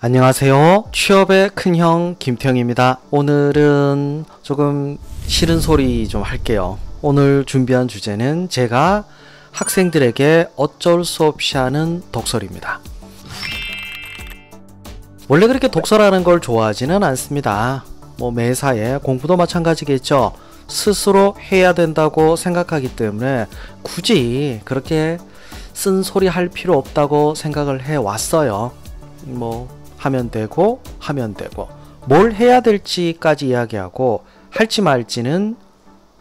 안녕하세요. 취업의 큰형 김태형입니다. 오늘은 조금 싫은 소리 좀 할게요. 오늘 준비한 주제는 제가 학생들에게 어쩔 수 없이 하는 독설입니다. 원래 그렇게 독설하는 걸 좋아하지는 않습니다. 매사에 공부도 마찬가지겠죠. 스스로 해야 된다고 생각하기 때문에 굳이 그렇게 쓴소리 할 필요 없다고 생각을 해왔어요. 하면 되고 뭘 해야 될지까지 이야기하고 할지 말지는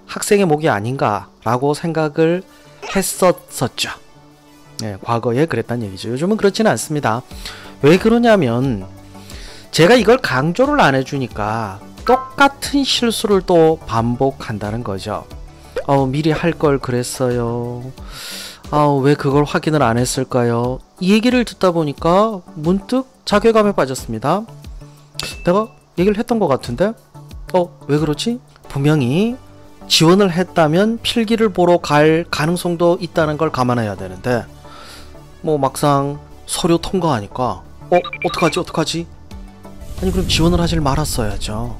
학생의 몫이 아닌가 라고 생각을 했었죠. 네, 과거에 그랬단 얘기죠. 요즘은 그렇지는 않습니다. 왜 그러냐면 제가 이걸 강조를 안 해주니까 똑같은 실수를 또 반복한다는 거죠. 미리 할 걸 그랬어요. 왜 그걸 확인을 안 했을까요? 이 얘기를 듣다 보니까 문득 자괴감에 빠졌습니다. 내가 얘기를 했던 것 같은데? 왜 그렇지? 분명히 지원을 했다면 필기를 보러 갈 가능성도 있다는 걸 감안해야 되는데 막상 서류 통과하니까 어떡하지? 아니 그럼 지원을 하질 말았어야죠.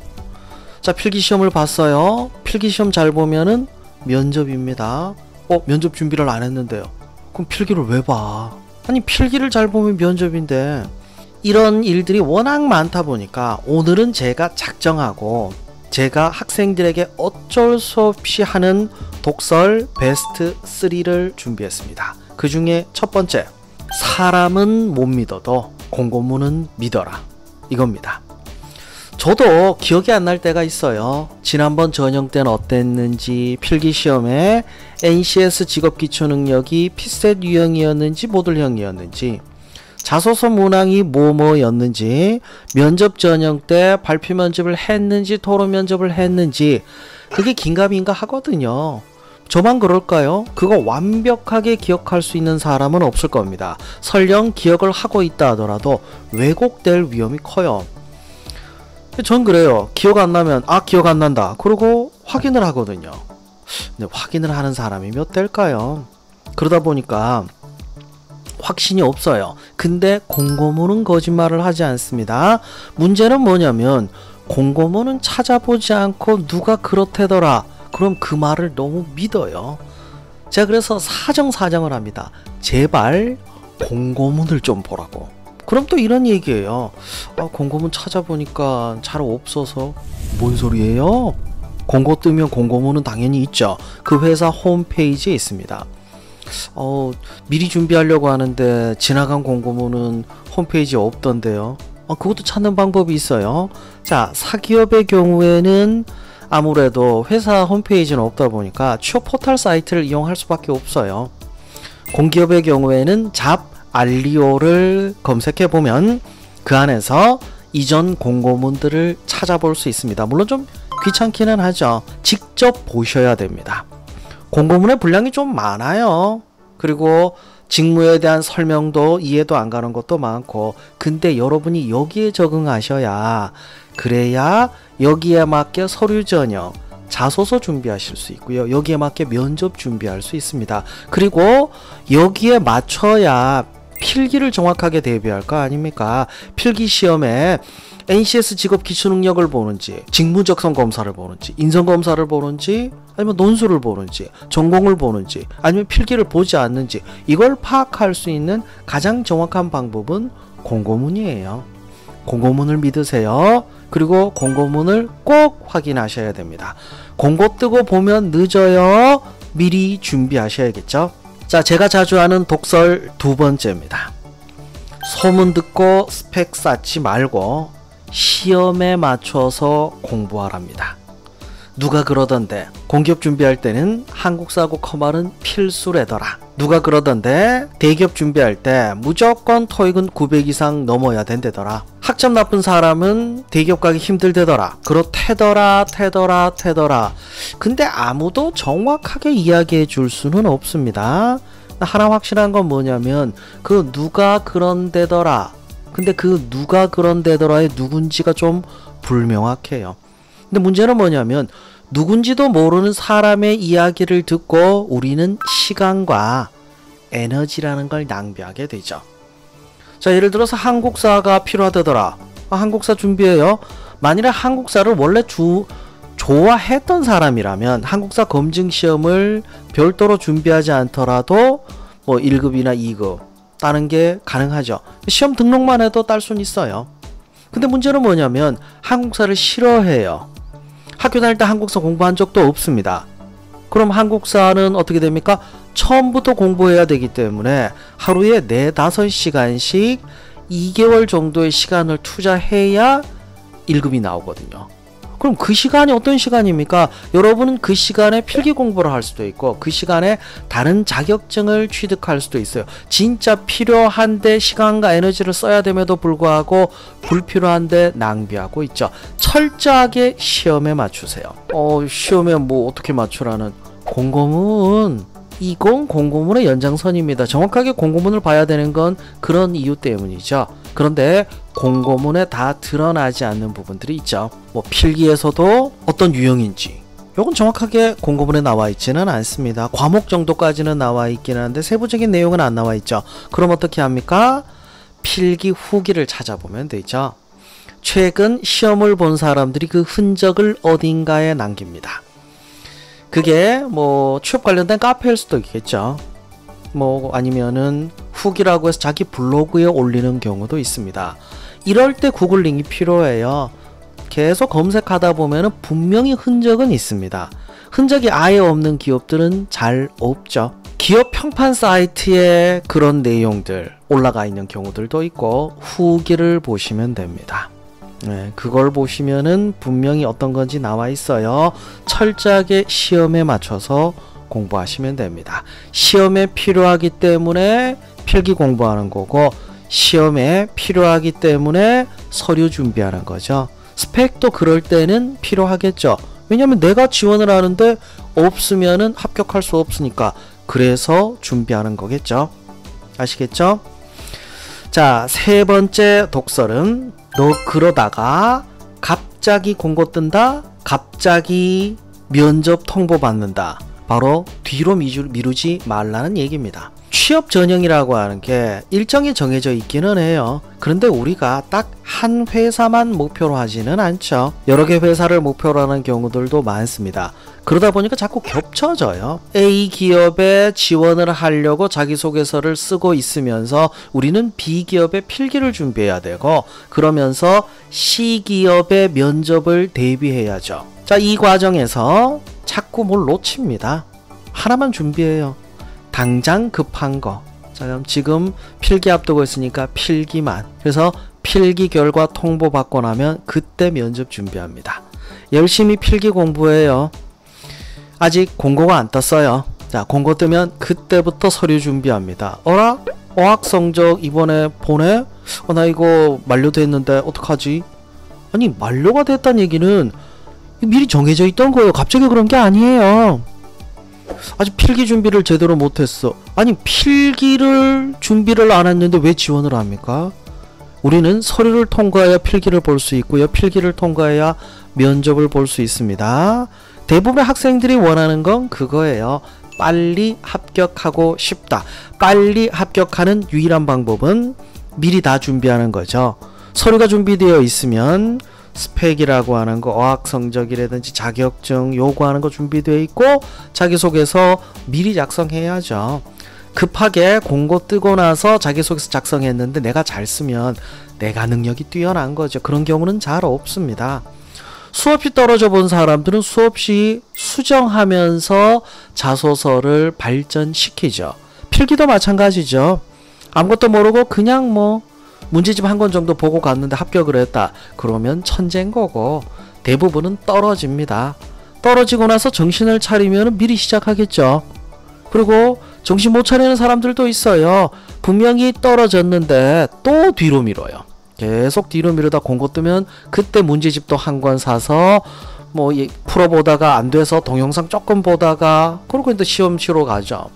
자, 필기시험을 봤어요. 필기시험 잘 보면은 면접입니다. 면접 준비를 안 했는데요. 그럼 필기를 왜 봐? 아니 필기를 잘 보면 면접인데. 이런 일들이 워낙 많다 보니까 오늘은 제가 작정하고 제가 학생들에게 어쩔 수 없이 하는 독설 베스트 3를 준비했습니다. 그 중에 첫 번째, 사람은 못 믿어도 공고문은 믿어라, 이겁니다. 저도 기억이 안 날 때가 있어요. 지난번 전형 때는 어땠는지, 필기시험에 NCS 직업기초능력이 피셋 유형이었는지 모듈형이었는지, 자소서 문항이 뭐였는지, 면접 전형 때 발표 면접을 했는지 토론 면접을 했는지, 그게 긴가민가 하거든요. 저만 그럴까요? 그거 완벽하게 기억할 수 있는 사람은 없을 겁니다. 설령 기억을 하고 있다 하더라도 왜곡될 위험이 커요. 전 그래요. 기억 안 나면 기억 안 난다 그러고 확인을 하거든요. 근데 확인을 하는 사람이 몇 대일까요? 그러다 보니까 확신이 없어요. 근데 공고문은 거짓말을 하지 않습니다. 문제는 뭐냐면 공고문은 찾아보지 않고 누가 그렇대더라 그럼 그 말을 너무 믿어요. 제가 그래서 사정을 합니다. 제발 공고문을 좀 보라고. 그럼 또 이런 얘기예요. 공고문 찾아보니까 잘 없어서. 뭔 소리예요? 공고 뜨면 공고문은 당연히 있죠. 그 회사 홈페이지에 있습니다. 미리 준비하려고 하는데 지나간 공고문은 홈페이지에 없던데요. 그것도 찾는 방법이 있어요. 자, 사기업의 경우에는 아무래도 회사 홈페이지는 없다 보니까 취업 포털 사이트를 이용할 수밖에 없어요. 공기업의 경우에는 잡 알리오를 검색해보면 그 안에서 이전 공고문들을 찾아볼 수 있습니다. 물론 좀 귀찮기는 하죠. 직접 보셔야 됩니다. 공고문의 분량이 좀 많아요. 그리고 직무에 대한 설명도 이해도 안 가는 것도 많고, 근데 여러분이 여기에 적응하셔야, 그래야 여기에 맞게 서류 전형, 자소서 준비하실 수 있고요. 여기에 맞게 면접 준비할 수 있습니다. 그리고 여기에 맞춰야 필기를 정확하게 대비할 거 아닙니까? 필기시험에 NCS 직업 기초능력을 보는지, 직무적성 검사를 보는지, 인성검사를 보는지, 아니면 논술을 보는지, 전공을 보는지, 아니면 필기를 보지 않는지, 이걸 파악할 수 있는 가장 정확한 방법은 공고문이에요. 공고문을 믿으세요. 그리고 공고문을 꼭 확인하셔야 됩니다. 공고 뜨고 보면 늦어요. 미리 준비하셔야겠죠. 자, 제가 자주 하는 독설 두 번째입니다. 소문 듣고 스펙 쌓지 말고 시험에 맞춰서 공부하랍니다. 누가 그러던데 공기업 준비할 때는 한국사고 커말은 필수래더라. 누가 그러던데 대기업 준비할 때 무조건 토익은 900 이상 넘어야 된대더라. 학점 나쁜 사람은 대기업 가기 힘들대더라. 그렇대더라. 근데 아무도 정확하게 이야기해 줄 수는 없습니다. 하나 확실한 건 뭐냐면 그 누가 그런데더라. 근데 그 누가 그런데더라의 누군지가 좀 불명확해요. 근데 문제는 뭐냐면 누군지도 모르는 사람의 이야기를 듣고 우리는 시간과 에너지라는 걸 낭비하게 되죠. 자, 예를 들어서 한국사가 필요하다더라. 한국사 준비해요. 만일에 한국사를 원래 좋아했던 사람이라면 한국사 검증시험을 별도로 준비하지 않더라도 뭐 1급이나 2급 따는 게 가능하죠. 시험 등록만 해도 딸 수는 있어요. 근데 문제는 뭐냐면 한국사를 싫어해요. 학교 다닐 때 한국사 공부한 적도 없습니다. 그럼 한국사는 어떻게 됩니까? 처음부터 공부해야 되기 때문에 하루에 4-5시간씩 2개월 정도의 시간을 투자해야 1급이 나오거든요. 그럼 그 시간이 어떤 시간입니까? 여러분은 그 시간에 필기 공부를 할 수도 있고 그 시간에 다른 자격증을 취득할 수도 있어요. 진짜 필요한데 시간과 에너지를 써야 됨에도 불구하고 불필요한데 낭비하고 있죠. 철저하게 시험에 맞추세요. 시험에 뭐 어떻게 맞추라는 공고문 20 공고문의 연장선입니다. 정확하게 공고문을 봐야 되는 건 그런 이유 때문이죠. 그런데 공고문에 다 드러나지 않는 부분들이 있죠. 뭐 필기에서도 어떤 유형인지 요건 정확하게 공고문에 나와 있지는 않습니다. 과목 정도까지는 나와 있긴 한데 세부적인 내용은 안 나와 있죠. 그럼 어떻게 합니까? 필기 후기를 찾아보면 되죠. 최근 시험을 본 사람들이 그 흔적을 어딘가에 남깁니다. 그게 뭐 취업 관련된 카페일 수도 있겠죠. 뭐 아니면은 후기라고 해서 자기 블로그에 올리는 경우도 있습니다. 이럴 때 구글 링이 필요해요. 계속 검색하다 보면은 분명히 흔적은 있습니다. 흔적이 아예 없는 기업들은 잘 없죠. 기업 평판 사이트에 그런 내용들 올라가 있는 경우들도 있고 후기를 보시면 됩니다. 네, 그걸 보시면은 분명히 어떤 건지 나와 있어요. 철저하게 시험에 맞춰서 공부하시면 됩니다. 시험에 필요하기 때문에 필기 공부하는 거고 시험에 필요하기 때문에 서류 준비하는 거죠. 스펙도 그럴 때는 필요하겠죠. 왜냐면 내가 지원을 하는데 없으면은 합격할 수 없으니까 그래서 준비하는 거겠죠. 아시겠죠? 자, 세 번째 독설은 너 그러다가 갑자기 공고 뜬다, 갑자기 면접 통보받는다. 바로 뒤로 미루지 말라는 얘기입니다. 취업 전형이라고 하는 게 일정이 정해져 있기는 해요. 그런데 우리가 딱 한 회사만 목표로 하지는 않죠. 여러 개 회사를 목표로 하는 경우들도 많습니다. 그러다 보니까 자꾸 겹쳐져요. A 기업에 지원을 하려고 자기소개서를 쓰고 있으면서 우리는 B 기업의 필기를 준비해야 되고 그러면서 C 기업의 면접을 대비해야죠. 자, 이 과정에서 자꾸 뭘 놓칩니다. 하나만 준비해요. 당장 급한 거. 자, 그럼 지금 필기 앞두고 있으니까 필기만. 그래서 필기 결과 통보받고 나면 그때 면접 준비합니다. 열심히 필기 공부해요. 아직 공고가 안 떴어요. 자, 공고 뜨면 그때부터 서류 준비합니다. 어라? 어학 성적 이번에 보내? 나 이거 만료됐는데 어떡하지? 아니, 만료가 됐다는 얘기는 미리 정해져 있던 거예요. 갑자기 그런 게 아니에요. 아직 필기 준비를 제대로 못했어. 아니, 필기를 준비를 안 했는데 왜 지원을 합니까? 우리는 서류를 통과해야 필기를 볼 수 있고요. 필기를 통과해야 면접을 볼 수 있습니다. 대부분의 학생들이 원하는 건 그거예요. 빨리 합격하고 싶다. 빨리 합격하는 유일한 방법은 미리 다 준비하는 거죠. 서류가 준비되어 있으면 스펙이라고 하는 거, 어학 성적이라든지 자격증 요구하는 거 준비되어 있고 자기소개서 미리 작성해야죠. 급하게 공고 뜨고 나서 자기소개서 작성했는데 내가 잘 쓰면 내가 능력이 뛰어난 거죠. 그런 경우는 잘 없습니다. 수없이 떨어져 본 사람들은 수없이 수정하면서 자소서를 발전시키죠. 필기도 마찬가지죠. 아무것도 모르고 그냥 뭐 문제집 한 권 정도 보고 갔는데 합격을 했다. 그러면 천재인 거고 대부분은 떨어집니다. 떨어지고 나서 정신을 차리면 미리 시작하겠죠. 그리고 정신 못 차리는 사람들도 있어요. 분명히 떨어졌는데 또 뒤로 미뤄요. 계속 뒤로 미루다 공고 뜨면 그때 문제집도 한 권 사서 뭐 풀어보다가 안 돼서 동영상 조금 보다가 그러고 이제 시험 치러 가죠.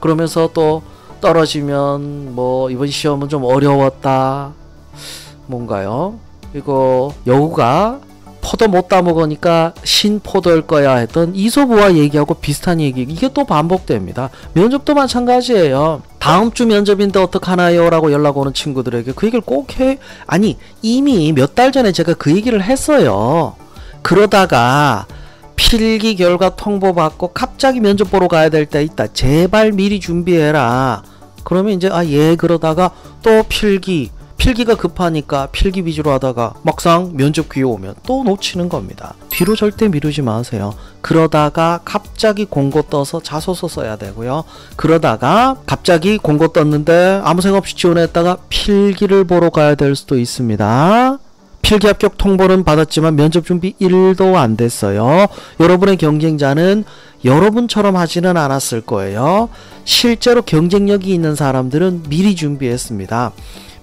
그러면서 또 떨어지면 뭐 이번 시험은 좀 어려웠다. 뭔가요? 이거 여우가 포도 못 따먹으니까 신포도일 거야 했던 이소부와 얘기하고 비슷한 얘기, 이게 또 반복됩니다. 면접도 마찬가지예요. 다음 주 면접인데 어떡하나요? 라고 연락 오는 친구들에게 그 얘기를 꼭 해. 아니, 이미 몇 달 전에 제가 그 얘기를 했어요. 그러다가 필기 결과 통보받고 갑자기 면접 보러 가야 될 때 있다. 제발 미리 준비해라. 그러면 이제 예, 그러다가 또 필기가 급하니까 필기 위주로 하다가 막상 면접 기회 오면 또 놓치는 겁니다. 뒤로 절대 미루지 마세요. 그러다가 갑자기 공고 떠서 자소서 써야 되고요. 그러다가 갑자기 공고 떴는데 아무 생각 없이 지원했다가 필기를 보러 가야 될 수도 있습니다. 필기 합격 통보는 받았지만 면접 준비 1도 안 됐어요. 여러분의 경쟁자는 여러분처럼 하지는 않았을 거예요. 실제로 경쟁력이 있는 사람들은 미리 준비했습니다.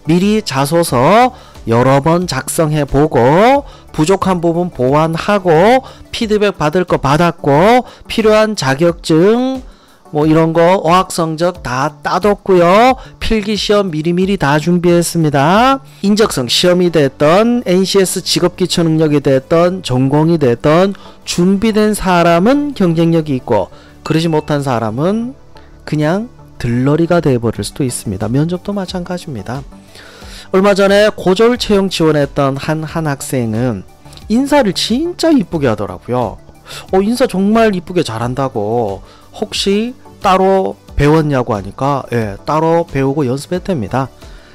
미리 자소서 여러 번 작성해 보고 부족한 부분 보완하고 피드백 받을 거 받았고 필요한 자격증 뭐 이런 거 어학 성적 다 따뒀고요. 필기시험 미리미리 다 준비했습니다. 인적성 시험이 됐던 NCS 직업기초 능력이 됐던 전공이 됐던 준비된 사람은 경쟁력이 있고 그러지 못한 사람은 그냥 들러리가 돼버릴 수도 있습니다. 면접도 마찬가지입니다. 얼마 전에 고졸 채용 지원했던 한 학생은 인사를 진짜 이쁘게 하더라고요. 인사 정말 이쁘게 잘한다고. 혹시 따로 배웠냐고 하니까 따로 배우고 연습했답니다.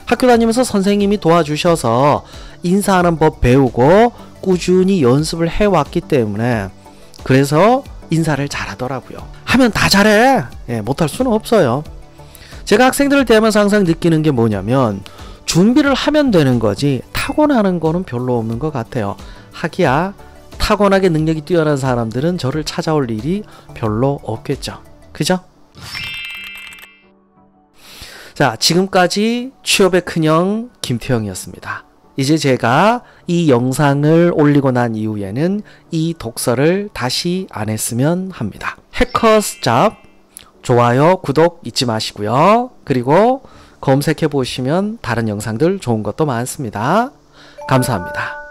학교 다니면서 선생님이 도와주셔서 인사하는 법 배우고 꾸준히 연습을 해왔기 때문에 그래서 인사를 잘하더라고요. 하면 다 잘해. 못할 수는 없어요. 제가 학생들을 대하면서 항상 느끼는 게 뭐냐면 준비를 하면 되는 거지 타고나는 거는 별로 없는 것 같아요. 하기야 타고나게 능력이 뛰어난 사람들은 저를 찾아올 일이 별로 없겠죠. 그죠? 자, 지금까지 취업의 큰형 김태형이었습니다. 이제 제가 이 영상을 올리고 난 이후에는 이 독서를 다시 안 했으면 합니다. 해커스 잡 좋아요, 구독 잊지 마시고요. 그리고 검색해 보시면 다른 영상들 좋은 것도 많습니다. 감사합니다.